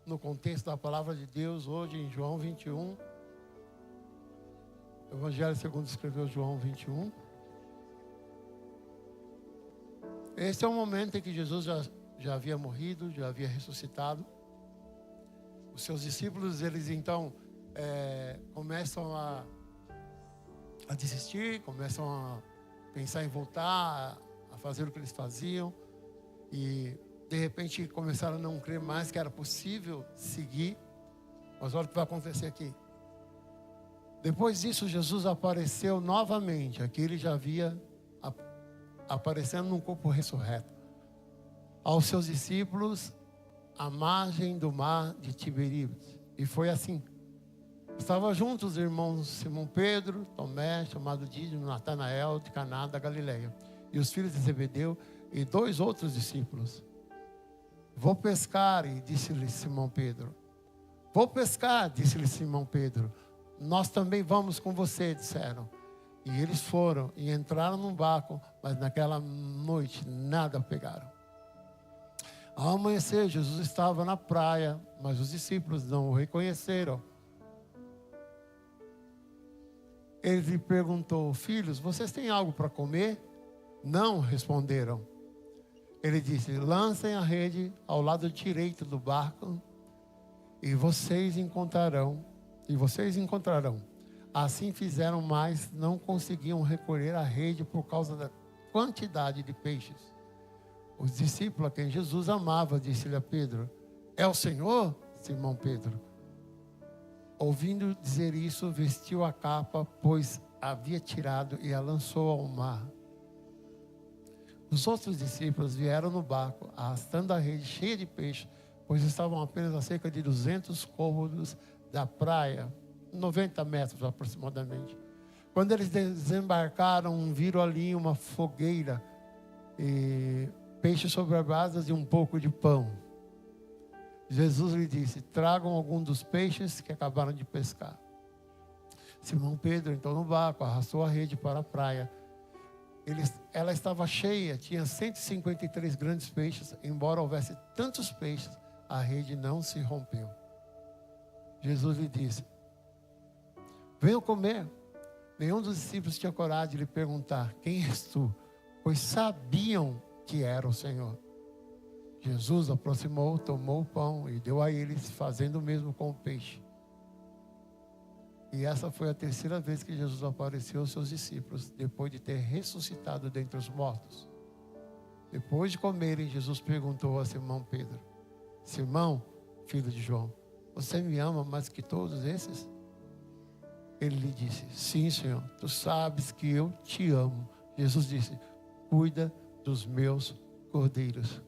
no contexto da palavra de Deus hoje em João 21. Evangelho segundo escreveu João 21. Esse é o momento em que Jesus já havia morrido, já havia ressuscitado. Os seus discípulos, eles então começam a desistir, começam a pensar em voltar a fazer o que eles faziam. E de repente começaram a não crer mais que era possível seguir. Mas olha o que vai acontecer aqui. Depois disso, Jesus apareceu novamente. Aqui ele já havia aparecendo num corpo ressurreto aos seus discípulos à margem do mar de Tiberíades. E foi assim. Estavam juntos os irmãos Simão Pedro, Tomé, chamado Dídimo, Natanael, de Caná da Galileia, e os filhos de Zebedeu e 2 outros discípulos. Vou pescar, e disse-lhe Simão Pedro. Vou pescar, disse-lhe Simão Pedro. Nós também vamos com você, disseram. E eles foram e entraram num barco, mas naquela noite nada pegaram. Ao amanhecer, Jesus estava na praia, mas os discípulos não o reconheceram. Ele lhe perguntou: filhos, vocês têm algo para comer? Não, responderam. Ele disse: lancem a rede ao lado direito do barco e vocês encontrarão. Assim fizeram, mas não conseguiam recolher a rede por causa da quantidade de peixes. Os discípulos a quem Jesus amava, disse-lhe a Pedro: é o Senhor? Simão Pedro, ouvindo dizer isso, vestiu a capa, pois havia tirado, e a lançou ao mar. Os outros discípulos vieram no barco, arrastando a rede cheia de peixe, pois estavam apenas a cerca de 200 côvados da praia, 90 metros aproximadamente. Quando eles desembarcaram, viram ali uma fogueira, e peixe sobre as brasas e um pouco de pão. Jesus lhe disse: tragam algum dos peixes que acabaram de pescar. Simão Pedro entrou no barco, arrastou a rede para a praia. Ela estava cheia, tinha 153 grandes peixes. Embora houvesse tantos peixes, a rede não se rompeu. Jesus lhe disse: venham comer. Nenhum dos discípulos tinha coragem de lhe perguntar: quem és tu? Pois sabiam que era o Senhor. Jesus aproximou, tomou o pão e deu a eles, fazendo o mesmo com o peixe. E essa foi a terceira vez que Jesus apareceu aos seus discípulos, depois de ter ressuscitado dentre os mortos. Depois de comerem, Jesus perguntou a Simão Pedro: Simão, filho de João, você me ama mais que todos esses? Ele lhe disse: sim, Senhor, tu sabes que eu te amo. Jesus disse: cuida dos meus cordeiros.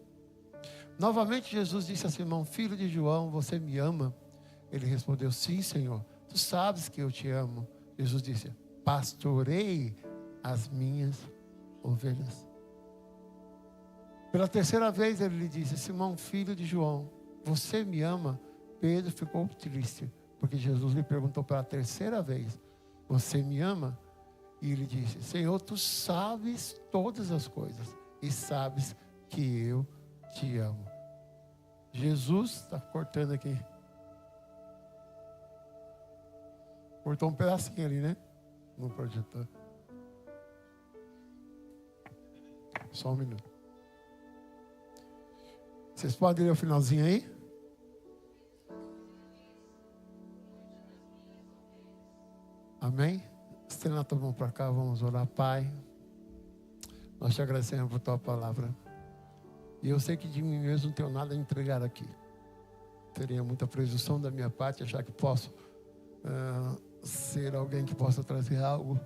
Novamente Jesus disse a Simão, filho de João: você me ama? Ele respondeu: sim, Senhor, tu sabes que eu te amo. Jesus disse: pastorei as minhas ovelhas. Pela terceira vez ele lhe disse: Simão, filho de João, você me ama? Pedro ficou triste, porque Jesus lhe perguntou pela terceira vez: você me ama? E ele disse: Senhor, tu sabes todas as coisas e sabes que eu te amo. Jesus está cortando aqui. Cortou um pedacinho ali, né? No projetor. Só um minuto. Vocês podem ler o finalzinho aí? Amém? Estenda a tua mão para cá, vamos orar. Pai, nós te agradecemos por tua palavra. E eu sei que de mim mesmo não tenho nada a entregar aqui. Teria muita presunção da minha parte achar que posso ser alguém que possa trazer algo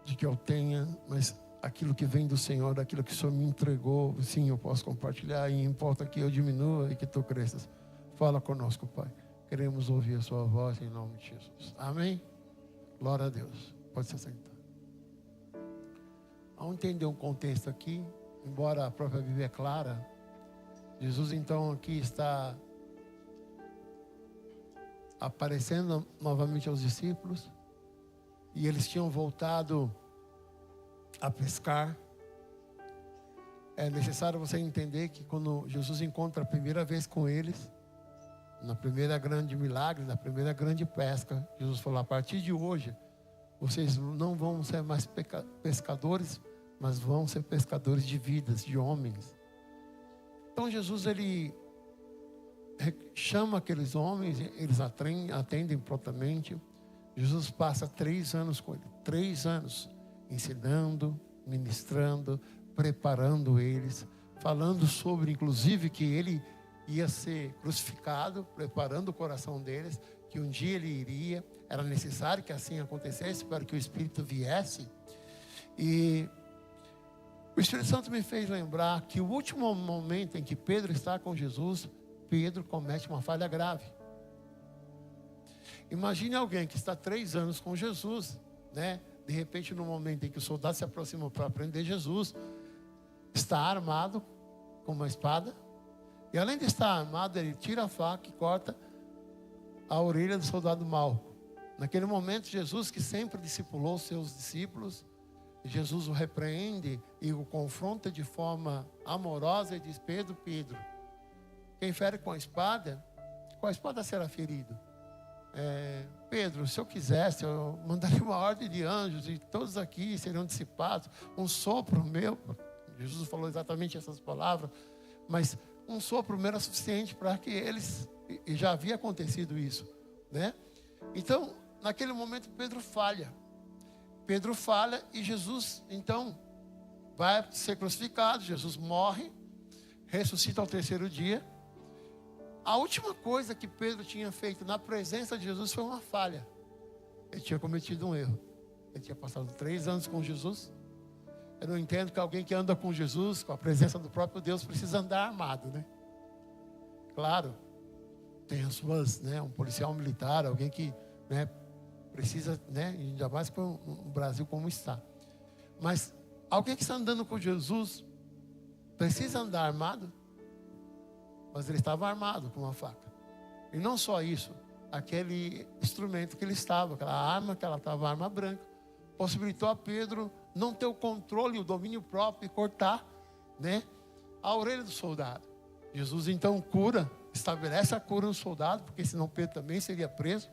de que eu tenha, mas aquilo que vem do Senhor, aquilo que o Senhor me entregou, sim, eu posso compartilhar, e importa que eu diminua e que tu cresças. Fala conosco, Pai. Queremos ouvir a sua voz em nome de Jesus. Amém? Glória a Deus. Pode se sentar. Ao entender um contexto aqui, embora a própria Bíblia é clara, Jesus então aqui está aparecendo novamente aos discípulos, e eles tinham voltado a pescar. é necessário você entender que quando Jesus encontra a primeira vez com eles, na primeira grande milagre, na primeira grande pesca, Jesus falou: a partir de hoje, vocês não vão ser mais pescadores, mas vão ser pescadores de vidas, de homens. Então Jesus, ele chama aqueles homens, eles atendem prontamente. Jesus passa 3 anos com ele, 3 anos, ensinando, ministrando, preparando eles, falando sobre, inclusive, que ele ia ser crucificado, preparando o coração deles, que um dia ele iria, era necessário que assim acontecesse para que o Espírito viesse. E o Espírito Santo me fez lembrar que o último momento em que Pedro está com Jesus, Pedro comete uma falha grave. Imagine alguém que está 3 anos com Jesus, né? De repente, no momento em que o soldado se aproxima para prender Jesus, está armado com uma espada. E além de estar armado, ele tira a faca e corta a orelha do soldado mau. Naquele momento, Jesus, que sempre discipulou seus discípulos, Jesus o repreende e o confronta de forma amorosa e diz: Pedro, Pedro, quem fere com a espada será ferido. Pedro, se eu quisesse, eu mandaria uma ordem de anjos e todos aqui seriam dissipados. Um sopro meu, Jesus falou exatamente essas palavras, mas um sopro meu era suficiente para que eles, e já havia acontecido isso, né? Então, naquele momento, Pedro falha e Jesus, então, vai ser crucificado. Jesus morre, ressuscita ao 3º dia. A última coisa que Pedro tinha feito na presença de Jesus foi uma falha. Ele tinha cometido um erro. Ele tinha passado 3 anos com Jesus. Eu não entendo que alguém que anda com Jesus, com a presença do próprio Deus, precisa andar armado, né? Claro, tem as suas, né? Um policial militar, alguém que, né, precisa, né? Ainda mais com o Brasil como está. Mas alguém que está andando com Jesus precisa andar armado? Mas ele estava armado com uma faca. E não só isso, aquele instrumento que ele estava, aquela arma que ela estava, arma branca, possibilitou a Pedro não ter o controle, o domínio próprio e cortar, né, a orelha do soldado. Jesus então cura, estabelece a cura no soldado, porque senão Pedro também seria preso.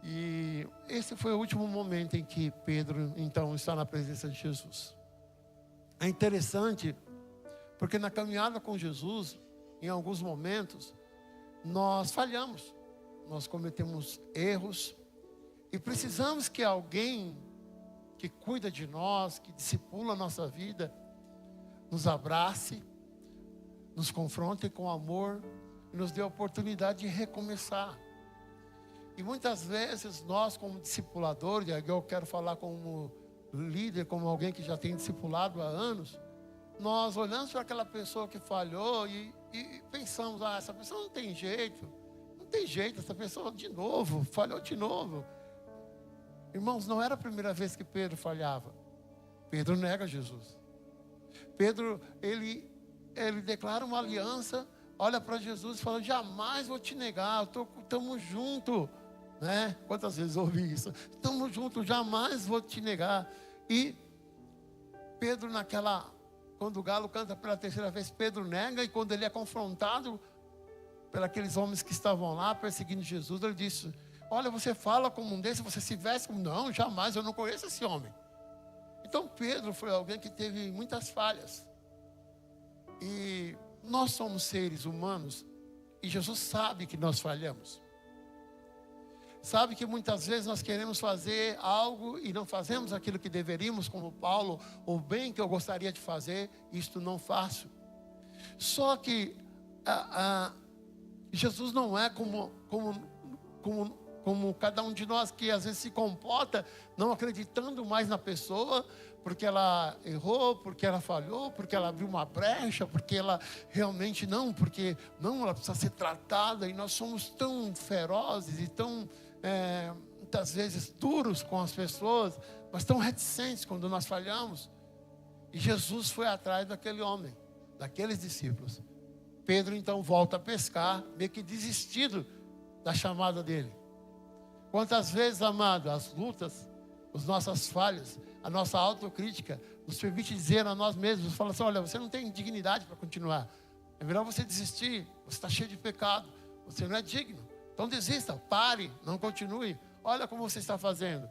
E esse foi o último momento em que Pedro então está na presença de Jesus. É interessante, porque na caminhada com Jesus, em alguns momentos, nós falhamos, nós cometemos erros e precisamos que alguém que cuida de nós, que discipula a nossa vida, nos abrace, nos confronte com amor e nos dê a oportunidade de recomeçar. E muitas vezes nós, como discipuladores, e eu quero falar como líder, como alguém que já tem discipulado há anos, nós olhamos para aquela pessoa que falhou e pensamos: essa pessoa não tem jeito, essa pessoa de novo, falhou de novo. Irmãos, não era a primeira vez que Pedro falhava. Pedro nega Jesus. Pedro, ele declara uma aliança, olha para Jesus e fala: jamais vou te negar, estamos juntos, né? Quantas vezes eu ouvi isso? Estamos juntos, jamais vou te negar. E Pedro quando o galo canta pela 3ª vez, Pedro nega, e quando ele é confrontado pelos homens que estavam lá perseguindo Jesus, ele disse: olha, você fala como um desses, você se veste como... Não, jamais, eu não conheço esse homem. Então Pedro foi alguém que teve muitas falhas. E nós somos seres humanos, e Jesus sabe que nós falhamos. Sabe que muitas vezes nós queremos fazer algo e não fazemos aquilo que deveríamos, como Paulo: o bem que eu gostaria de fazer, isto não faço. Só que Jesus não é como cada um de nós, que às vezes se comporta não acreditando mais na pessoa, porque ela errou, porque ela falhou, porque ela abriu uma brecha, porque ela realmente porque ela precisa ser tratada. E nós somos tão ferozes e tão... muitas vezes duros com as pessoas, mas tão reticentes quando nós falhamos. E Jesus foi atrás daquele homem, daqueles discípulos. Pedro então volta a pescar, meio que desistido da chamada dele. Quantas vezes, amado, as lutas, as nossas falhas, a nossa autocrítica, nos permite dizer a nós mesmos, fala assim, olha, você não tem dignidade para continuar. É melhor você desistir, você está cheio de pecado, você não é digno. Então desista, pare, não continue. Olha como você está fazendo.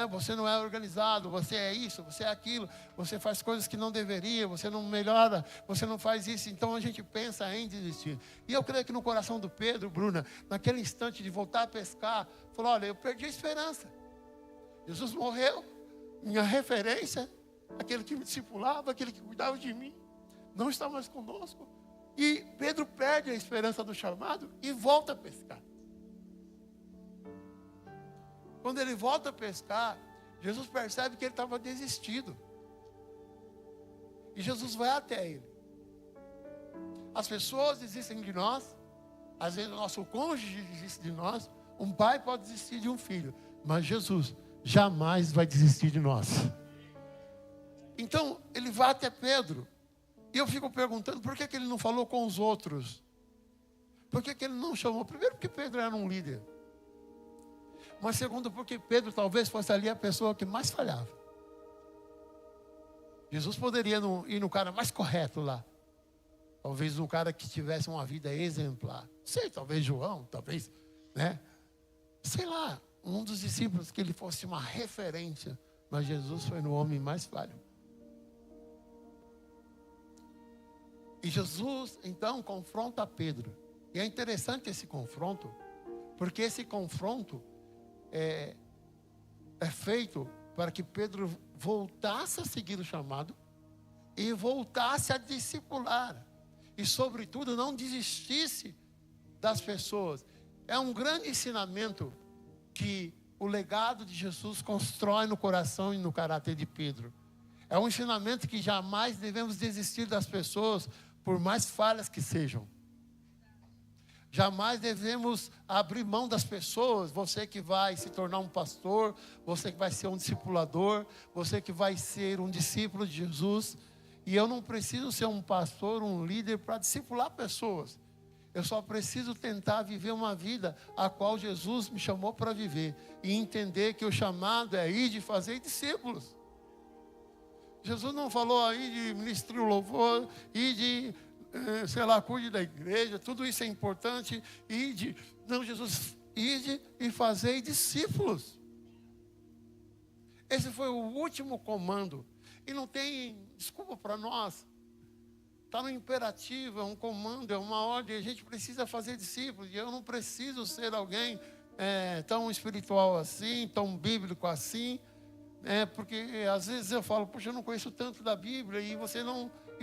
Você não é organizado, você é isso, você é aquilo, você faz coisas que não deveria, você não melhora, você não faz isso. Então a gente pensa em desistir. E eu creio que no coração do Pedro, Bruna, naquele instante de voltar a pescar, falou, olha, eu perdi a esperança. Jesus morreu, minha referência, aquele que me discipulava, aquele que cuidava de mim, não está mais conosco. E Pedro perde a esperança do chamado e volta a pescar. Quando ele volta a pescar, Jesus percebe que ele estava desistido. E Jesus vai até ele. As pessoas desistem de nós. Às vezes o nosso cônjuge desiste de nós. Um pai pode desistir de um filho. Mas Jesus jamais vai desistir de nós. Então, ele vai até Pedro. E eu fico perguntando, por que ele não falou com os outros? Por que ele não chamou? Primeiro, porque Pedro era um líder. Mas segundo, porque Pedro talvez fosse ali a pessoa que mais falhava. Jesus poderia ir no cara mais correto lá. Talvez um cara que tivesse uma vida exemplar. Não sei, talvez João, talvez, né? Sei lá, um dos discípulos que ele fosse uma referência. Mas Jesus foi no homem mais falho. E Jesus, então, confronta Pedro. E é interessante esse confronto, porque esse confronto é feito para que Pedro voltasse a seguir o chamado e voltasse a discipular. E, sobretudo, não desistisse das pessoas. É um grande ensinamento que o legado de Jesus constrói no coração e no caráter de Pedro. É um ensinamento que jamais devemos desistir das pessoas, por mais falhas que sejam. Jamais devemos abrir mão das pessoas. Você que vai se tornar um pastor, você que vai ser um discipulador, você que vai ser um discípulo de Jesus. E eu não preciso ser um pastor, um líder para discipular pessoas. Eu só preciso tentar viver uma vida a qual Jesus me chamou para viver. E entender que o chamado é ir de fazer discípulos. Jesus não falou aí de ministrar o louvor e de... cuide da igreja, tudo isso é importante. Não, Jesus, ide e fazei discípulos. Esse foi o último comando. E não tem desculpa para nós. Está no imperativo, é um comando, é uma ordem. A gente precisa fazer discípulos. E eu não preciso ser alguém tão espiritual assim, tão bíblico assim. Porque às vezes eu falo, poxa, eu não conheço tanto da Bíblia. E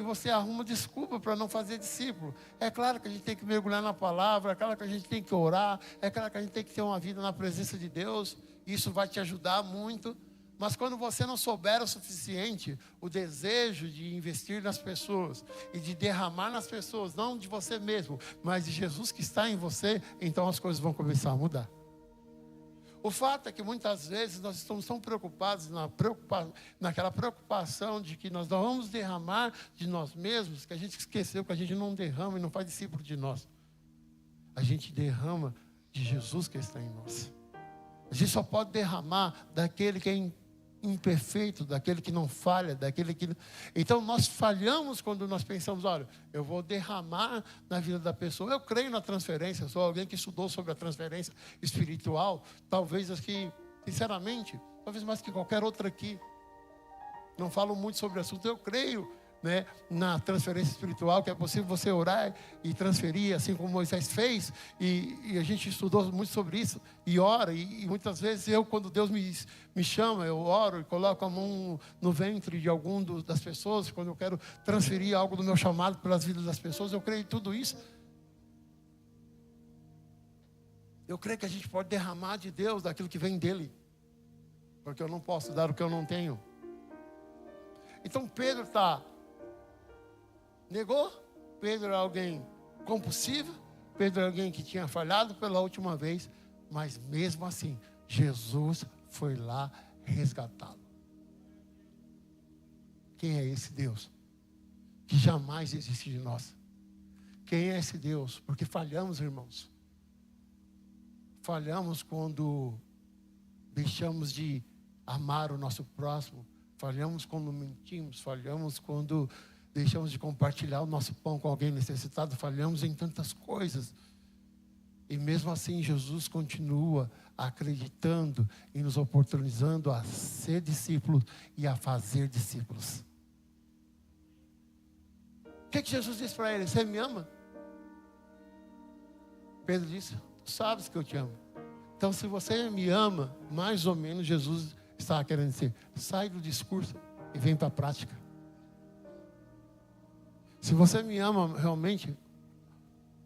você arruma desculpa para não fazer discípulo. É claro que a gente tem que mergulhar na palavra, é claro que a gente tem que orar, é claro que a gente tem que ter uma vida na presença de Deus. Isso vai te ajudar muito. Mas quando você não souber o suficiente, o desejo de investir nas pessoas e de derramar nas pessoas, não de você mesmo, mas de Jesus que está em você, então as coisas vão começar a mudar. O fato é que muitas vezes nós estamos tão preocupados naquela preocupação de que nós não vamos derramar de nós mesmos, que a gente esqueceu que a gente não derrama e não faz discípulo de nós. A gente derrama de Jesus que está em nós. A gente só pode derramar daquele que é imperfeito, daquele que não falha, daquele que... Então nós falhamos quando nós pensamos, olha, eu vou derramar na vida da pessoa. Eu creio na transferência, sou alguém que estudou sobre a transferência espiritual, talvez aqui, sinceramente, talvez mais que qualquer outra aqui. Não falo muito sobre o assunto, eu creio, né, na transferência espiritual, que é possível você orar e transferir, assim como Moisés fez, e a gente estudou muito sobre isso, e ora, e muitas vezes quando Deus me chama, eu oro e coloco a mão no ventre de das pessoas, quando eu quero transferir algo do meu chamado pelas vidas das pessoas, eu creio em tudo isso. Eu creio que a gente pode derramar de Deus daquilo que vem dele, porque eu não posso dar o que eu não tenho. Então Pedro negou. Pedro era alguém compulsivo. Pedro era alguém que tinha falhado pela última vez. Mas mesmo assim, Jesus foi lá resgatá-lo. Quem é esse Deus que jamais existe de nós? Quem é esse Deus? Porque falhamos, irmãos. Falhamos quando deixamos de amar o nosso próximo, falhamos quando mentimos, falhamos quando deixamos de compartilhar o nosso pão com alguém necessitado, falhamos em tantas coisas. E mesmo assim, Jesus continua acreditando e nos oportunizando a ser discípulos e a fazer discípulos. O que Jesus disse para ele? Você me ama? Pedro disse, tu sabes que eu te amo. Então, se você me ama, mais ou menos Jesus estava querendo dizer, sai do discurso e vem para a prática. Se você me ama realmente,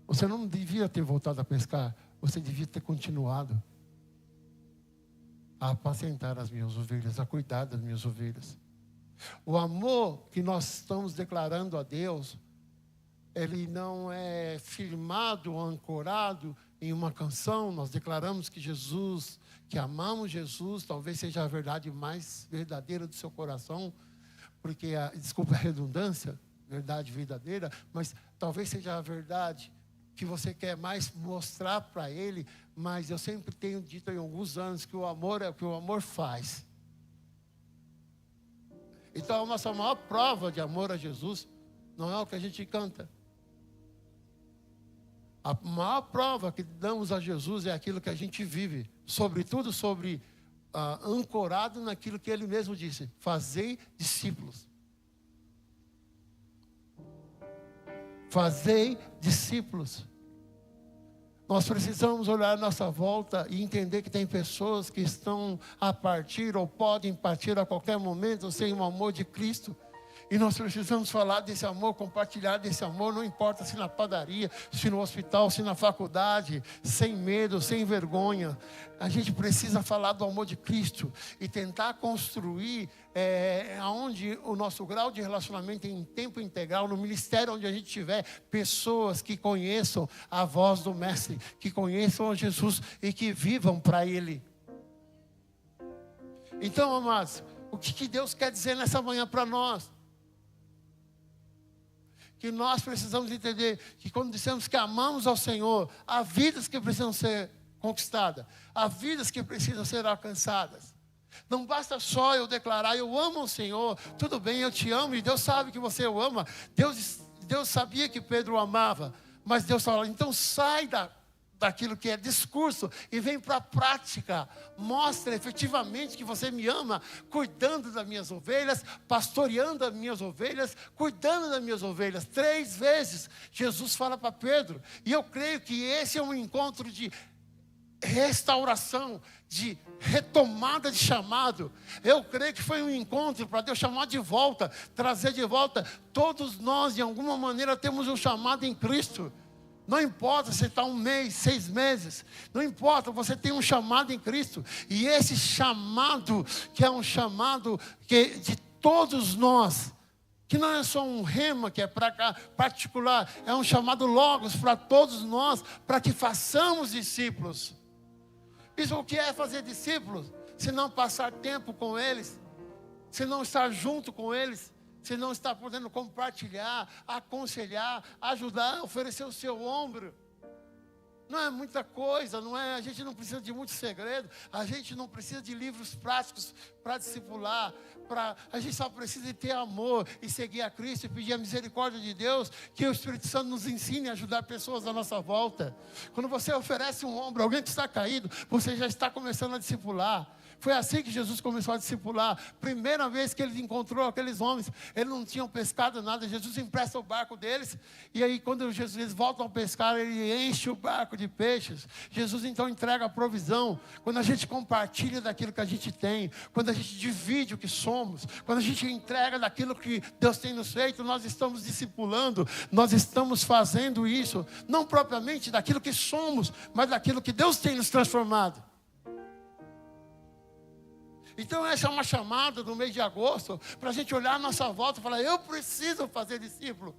você não devia ter voltado a pescar, você devia ter continuado a apacentar as minhas ovelhas, a cuidar das minhas ovelhas. O amor que nós estamos declarando a Deus, ele não é firmado, ancorado em uma canção. Nós declaramos que Jesus, que amamos Jesus, talvez seja a verdade mais verdadeira do seu coração, porque, desculpa a redundância, verdade verdadeira, mas talvez seja a verdade que você quer mais mostrar para Ele, mas eu sempre tenho dito em alguns anos que o amor é o que o amor faz. Então a nossa maior prova de amor a Jesus não é o que a gente canta. A maior prova que damos a Jesus é aquilo que a gente vive, sobretudo ancorado naquilo que Ele mesmo disse, fazei discípulos. Fazei discípulos. Nós precisamos olhar à nossa volta e entender que tem pessoas que estão a partir ou podem partir a qualquer momento sem o amor de Cristo. E nós precisamos falar desse amor, compartilhar desse amor, não importa se na padaria, se no hospital, se na faculdade, sem medo, sem vergonha. A gente precisa falar do amor de Cristo e tentar construir onde o nosso grau de relacionamento em tempo integral, no ministério onde a gente tiver, pessoas que conheçam a voz do Mestre, que conheçam a Jesus e que vivam para Ele. Então, amados, o que Deus quer dizer nessa manhã para nós? Que nós precisamos entender que quando dissemos que amamos ao Senhor, há vidas que precisam ser conquistadas, há vidas que precisam ser alcançadas. Não basta só eu declarar, eu amo o Senhor, tudo bem, eu te amo, e Deus sabe que você o ama. Deus sabia que Pedro o amava, mas Deus falou, então sai daquilo que é discurso e vem para a prática. Mostra efetivamente que você me ama, cuidando das minhas ovelhas, pastoreando as minhas ovelhas, cuidando das minhas ovelhas. 3 vezes Jesus fala para Pedro. E eu creio que esse é um encontro de restauração, de retomada de chamado. Eu creio que foi um encontro para Deus chamar de volta, trazer de volta. Todos nós, de alguma maneira, temos um chamado em Cristo. Não importa se está 1 mês, 6 meses, não importa, você tem um chamado em Cristo. E esse chamado, que é um chamado de todos nós, que não é só um rema que é para cá, particular, é um chamado logos para todos nós, para que façamos discípulos. Isso o que é fazer discípulos? Se não passar tempo com eles, se não estar junto com eles, se não está podendo compartilhar, aconselhar, ajudar, oferecer o seu ombro. Não é muita coisa, a gente não precisa de muito segredo, a gente não precisa de livros práticos para discipular, a gente só precisa de ter amor e seguir a Cristo e pedir a misericórdia de Deus, que o Espírito Santo nos ensine a ajudar pessoas à nossa volta. Quando você oferece um ombro a alguém que está caído, você já está começando a discipular. Foi assim que Jesus começou a discipular. Primeira vez que ele encontrou aqueles homens, eles não tinham pescado nada. Jesus empresta o barco deles. E aí quando eles voltam a pescar, ele enche o barco de peixes. Jesus então entrega a provisão. Quando a gente compartilha daquilo que a gente tem, quando a gente divide o que somos, quando a gente entrega daquilo que Deus tem nos feito, nós estamos discipulando, nós estamos fazendo isso, não propriamente daquilo que somos, mas daquilo que Deus tem nos transformado. Então essa é uma chamada no mês de agosto, para a gente olhar a nossa volta e falar, eu preciso fazer discípulo.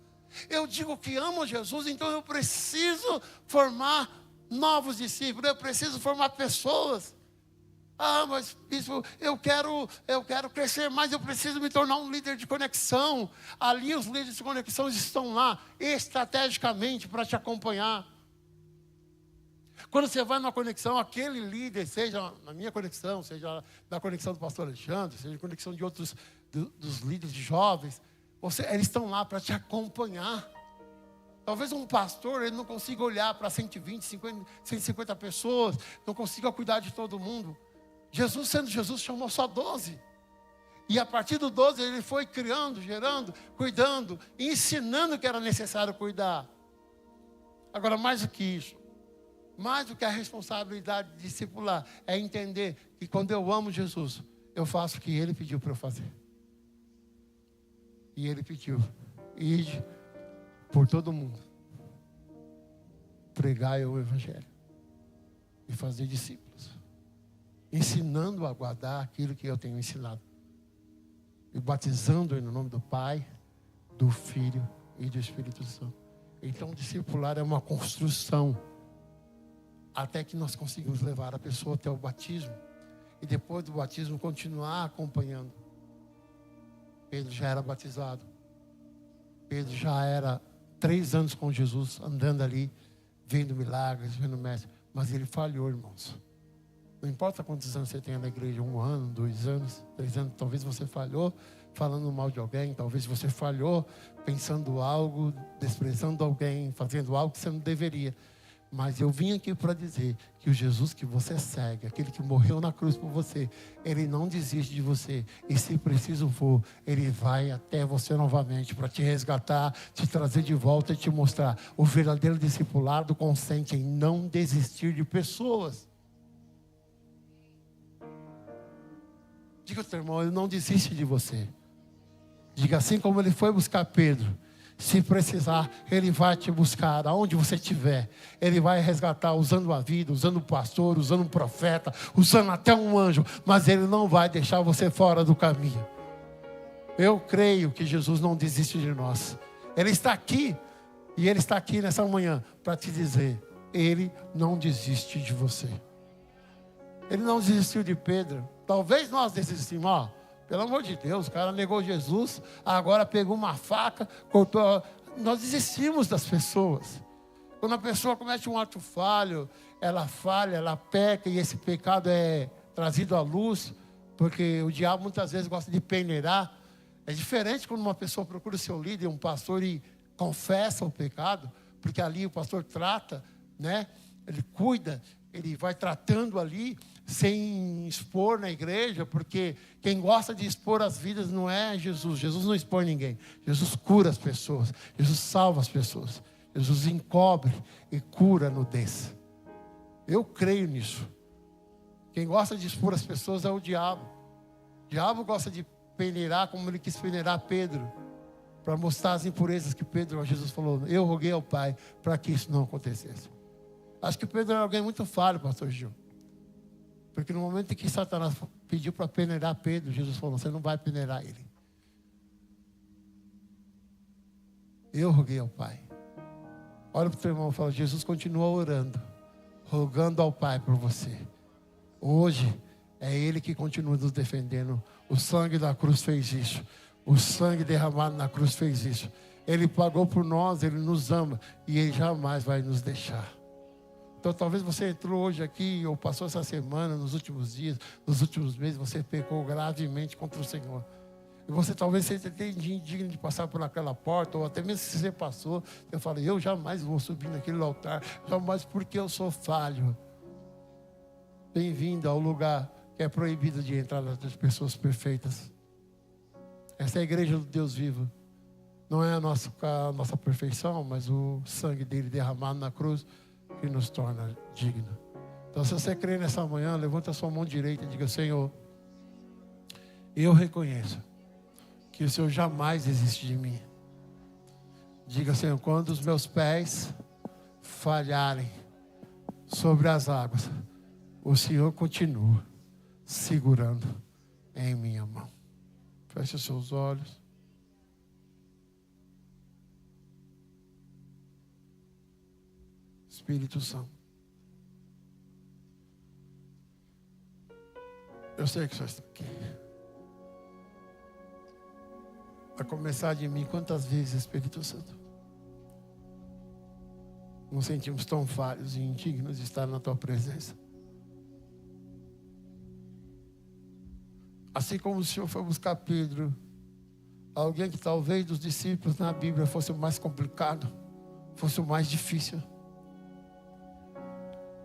Eu digo que amo Jesus, então eu preciso formar novos discípulos, eu preciso formar pessoas. Mas isso, eu quero crescer mais, eu preciso me tornar um líder de conexão. Ali os líderes de conexão estão lá, estrategicamente, para te acompanhar. Quando você vai numa conexão, aquele líder, seja na minha conexão, seja na conexão do pastor Alexandre, seja na conexão de outros, dos líderes de jovens, eles estão lá para te acompanhar. Talvez um pastor, ele não consiga olhar para 120, 150 pessoas, não consiga cuidar de todo mundo. Jesus, sendo Jesus, chamou só 12. E a partir do 12, ele foi criando, gerando, cuidando, ensinando que era necessário cuidar. Agora, mais do que isso, mais do que a responsabilidade de discipular, é entender que quando eu amo Jesus, eu faço o que Ele pediu para eu fazer. E Ele pediu, ide por todo mundo, pregai o Evangelho e fazer discípulos, ensinando a guardar aquilo que eu tenho ensinado. E batizando no nome do Pai, do Filho e do Espírito Santo. Então, discipular é uma construção, até que nós conseguimos levar a pessoa até o batismo. E depois do batismo, continuar acompanhando. Pedro já era batizado. Pedro já era 3 anos com Jesus, andando ali, vendo milagres, vendo mestre. Mas ele falhou, irmãos. Não importa quantos anos você tenha na igreja, 1 ano, 2 anos, 3 anos, talvez você falhou falando mal de alguém, talvez você falhou pensando algo, desprezando alguém, fazendo algo que você não deveria. Mas eu vim aqui para dizer que o Jesus que você segue, aquele que morreu na cruz por você, Ele não desiste de você. E se preciso for, Ele vai até você novamente para te resgatar, te trazer de volta e te mostrar. O verdadeiro discipulado consente em não desistir de pessoas. Diga ao teu irmão, Ele não desiste de você. Diga, assim como Ele foi buscar Pedro, se precisar, Ele vai te buscar aonde você estiver. Ele vai resgatar usando a vida, usando o pastor, usando um profeta, usando até um anjo. Mas Ele não vai deixar você fora do caminho. Eu creio que Jesus não desiste de nós. Ele está aqui, e Ele está aqui nessa manhã para te dizer, Ele não desiste de você. Ele não desistiu de Pedro. Talvez nós desistimos, ó. Pelo amor de Deus, o cara negou Jesus, agora pegou uma faca, cortou. Nós desistimos das pessoas. Quando a pessoa comete um ato falho, ela falha, ela peca, e esse pecado é trazido à luz, porque o diabo muitas vezes gosta de peneirar. É diferente quando uma pessoa procura o seu líder, um pastor, e confessa o pecado, porque ali o pastor trata, né? Ele cuida, ele vai tratando ali, sem expor na igreja, porque quem gosta de expor as vidas não é Jesus. Jesus não expõe ninguém. Jesus cura as pessoas. Jesus salva as pessoas. Jesus encobre e cura a nudez. Eu creio nisso. Quem gosta de expor as pessoas é o diabo. O diabo gosta de peneirar como ele quis peneirar Pedro, para mostrar as impurezas que Jesus falou. Eu roguei ao Pai para que isso não acontecesse. Acho que Pedro era alguém muito falho, pastor Gil. Porque no momento em que Satanás pediu para peneirar Pedro, Jesus falou, você não vai peneirar ele. Eu roguei ao Pai. Olha para o teu irmão e fala, Jesus continua orando, rogando ao Pai por você. Hoje é Ele que continua nos defendendo. O sangue da cruz fez isso. O sangue derramado na cruz fez isso. Ele pagou por nós, Ele nos ama e Ele jamais vai nos deixar. Então talvez você entrou hoje aqui ou passou essa semana, nos últimos dias, nos últimos meses, você pecou gravemente contra o Senhor. E você talvez seja indigno de passar por aquela porta, ou até mesmo se você passou, eu falo, eu jamais vou subir naquele altar, jamais porque eu sou falho. Bem-vindo ao lugar que é proibido de entrar das pessoas perfeitas. Essa é a igreja do Deus vivo. Não é a nossa perfeição, mas o sangue dele derramado na cruz que nos torna dignos. Então, se você crê nessa manhã, levanta a sua mão direita e diga, Senhor, eu reconheço que o Senhor jamais desiste de mim. Diga, Senhor, quando os meus pés falharem sobre as águas, o Senhor continua segurando em minha mão. Feche os seus olhos. Espírito Santo, eu sei que o Senhor está aqui. Vai começar de mim quantas vezes, Espírito Santo? nos sentimos tão falhos e indignos de estar na tua presença. Assim como o Senhor foi buscar Pedro, alguém que talvez dos discípulos na Bíblia fosse o mais complicado, fosse o mais difícil.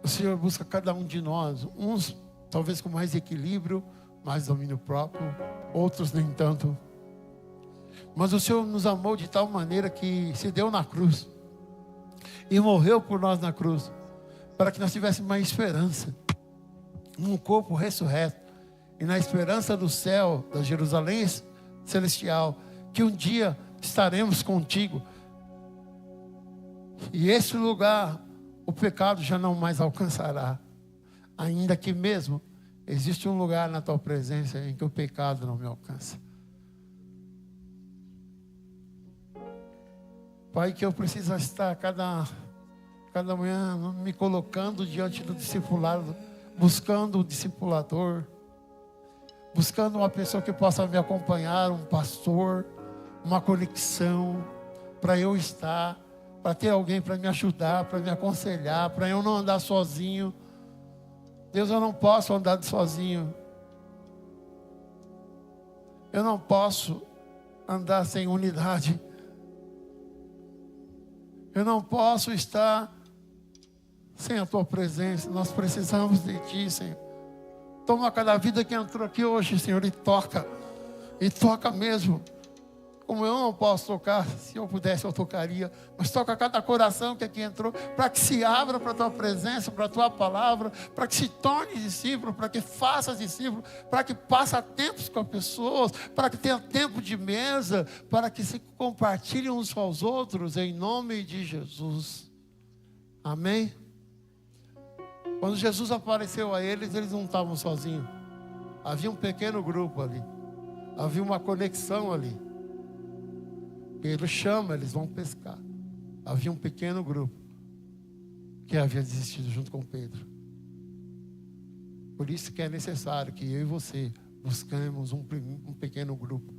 O Senhor busca cada um de nós, uns talvez com mais equilíbrio, mais domínio próprio, outros nem tanto. Mas o Senhor nos amou de tal maneira que se deu na cruz e morreu por nós na cruz, para que nós tivéssemos uma esperança, um corpo ressurreto, e na esperança do céu, da Jerusalém celestial, que um dia estaremos contigo. E esse lugar, o pecado já não mais alcançará. Ainda que mesmo existe um lugar na tua presença em que o pecado não me alcança. Pai, que eu preciso estar cada manhã me colocando diante do discipulado, buscando o discipulador, buscando uma pessoa que possa me acompanhar, um pastor, uma conexão, para eu estar, para ter alguém para me ajudar, para me aconselhar, para eu não andar sozinho. Deus, eu não posso andar sozinho. Eu não posso andar sem unidade. Eu não posso estar sem a tua presença. Nós precisamos de ti, Senhor. Toma cada vida que entrou aqui hoje, Senhor, e toca mesmo. Como eu não posso tocar, se eu pudesse eu tocaria, mas toca cada coração que aqui entrou, para que se abra para a tua presença, para a tua palavra, para que se torne discípulo, para que faça discípulo, para que passe tempos com as pessoas, para que tenha tempo de mesa, para que se compartilhem uns com os outros, em nome de Jesus. Amém? Quando Jesus apareceu a eles, eles não estavam sozinhos. Havia um pequeno grupo ali. Havia uma conexão ali. Pedro chama, eles vão pescar. Havia um pequeno grupo que havia desistido junto com Pedro. Por isso que é necessário que eu e você busquemos um pequeno grupo.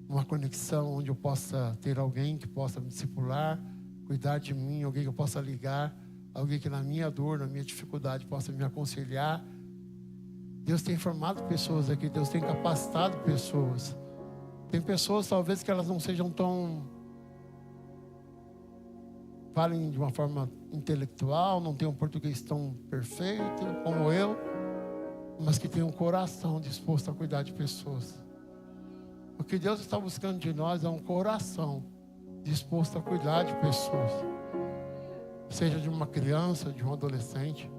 Uma conexão onde eu possa ter alguém que possa me discipular, cuidar de mim, alguém que eu possa ligar, alguém que na minha dor, na minha dificuldade possa me aconselhar. Deus tem formado pessoas aqui, Deus tem capacitado pessoas. Tem pessoas talvez que elas não sejam tão... falem de uma forma intelectual, não tenham um português tão perfeito como eu, mas que tenham um coração disposto a cuidar de pessoas. O que Deus está buscando de nós é um coração disposto a cuidar de pessoas. Seja de uma criança, de um adolescente.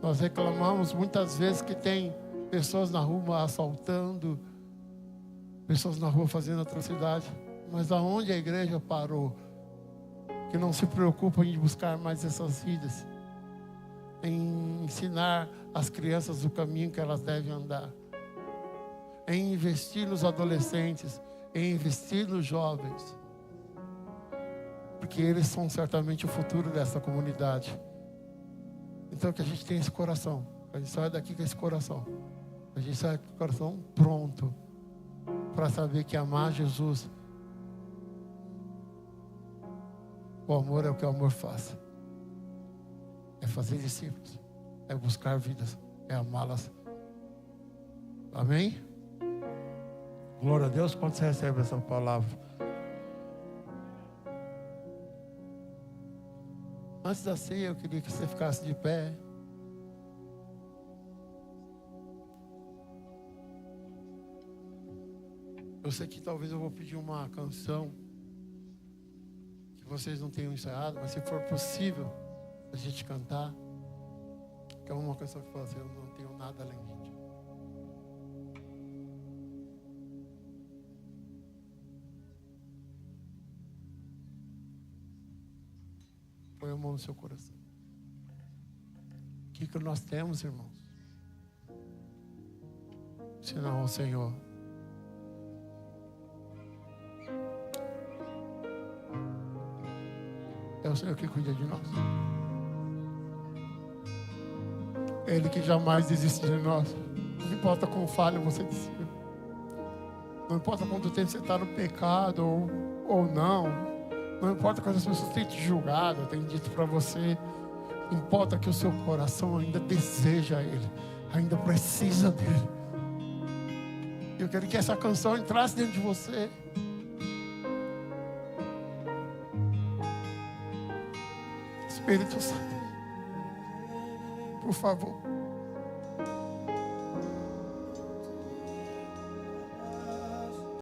Nós reclamamos muitas vezes que tem pessoas na rua assaltando, pessoas na rua fazendo atrocidade. Mas aonde a igreja parou? Que não se preocupa em buscar mais essas vidas, em ensinar as crianças o caminho que elas devem andar, em investir nos adolescentes, em investir nos jovens, porque eles são certamente o futuro dessa comunidade. Então que a gente tenha esse coração, a gente sai daqui com esse coração, a gente sai com o coração pronto para saber que amar Jesus, o amor é o que o amor faz, é fazer discípulos, é buscar vidas, é amá-las. Amém? Glória a Deus. Quando você recebe essa palavra, antes da ceia eu queria que você ficasse de pé. Eu sei que talvez eu vou pedir uma canção que vocês não tenham ensaiado, mas se for possível a gente cantar, que é uma canção que fala assim: eu não tenho nada além de ti. Põe a mão no seu coração. O que nós temos, irmãos? Senão o Senhor. É o Senhor que cuida de nós. É Ele que jamais desiste de nós. Não importa quão falho você decide. Não importa quanto tempo você está no pecado ou não. Não importa que as pessoas tenham te julgado, tenham dito para você. Importa que o seu coração ainda deseja Ele, ainda precisa dEle. Eu quero que essa canção entrasse dentro de você. Espírito Santo, por favor.